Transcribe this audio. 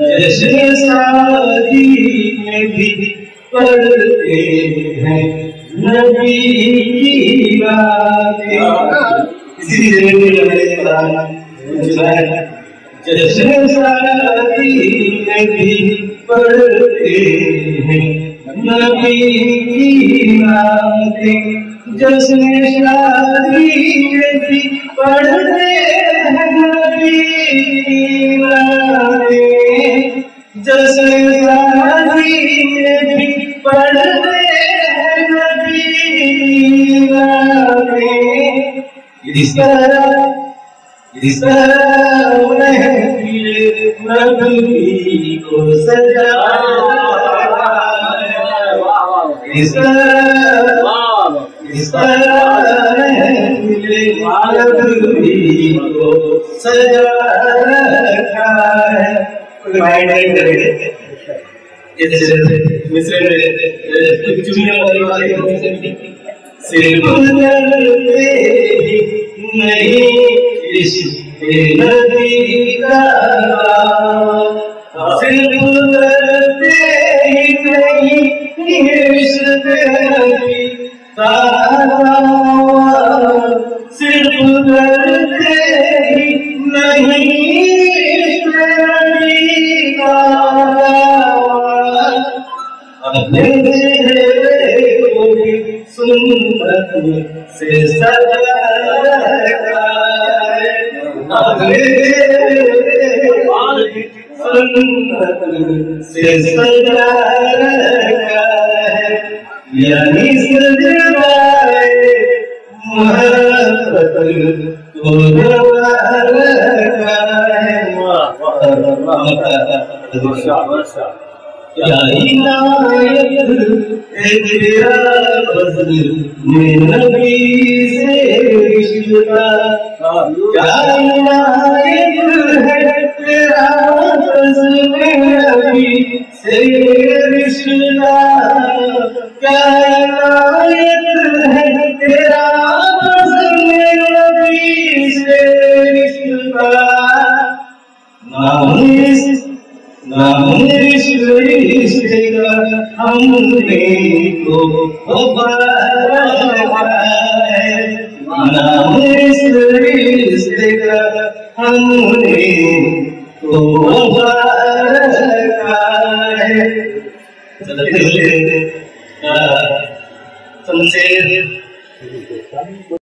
जैसे शादी में भी पढ़ते हैं नबी की बातें। जैसे शादी में भी पढ़ते हैं नबी की बातें। जैसे शादी में भी पढ़ते हैं नबी की बातें। जैसे शादी में भी पढ़ते हैं नबी की बातें। इस तरह महफिल नबी को सजाया। इस तरह महफिल नबी को सजा रखा है। सिर्फ नहीं रिश्ते नबी का, सिर्फ करते ही नहीं रिश्ते नबी का, सिर्फ करते ही नहीं रिश्ते नबी का। अपने चेहरे को भी सुन्नत से सजा रखा है। अपने चेहरे को भी सुन्नत से सजा रखा है। यानी सजदाए मोहब्बत को दबा रखा है। क्या इनायत है तेरा फज़ल में नबी से रिश्ता। क्या इनायत है तेरा फज़ल में नबी से रिश्ता। क्या इनायत है तेरा फज़ल में नबी से रिश्ता। रिश्ते का हमने को रिश्ते का हमने को है।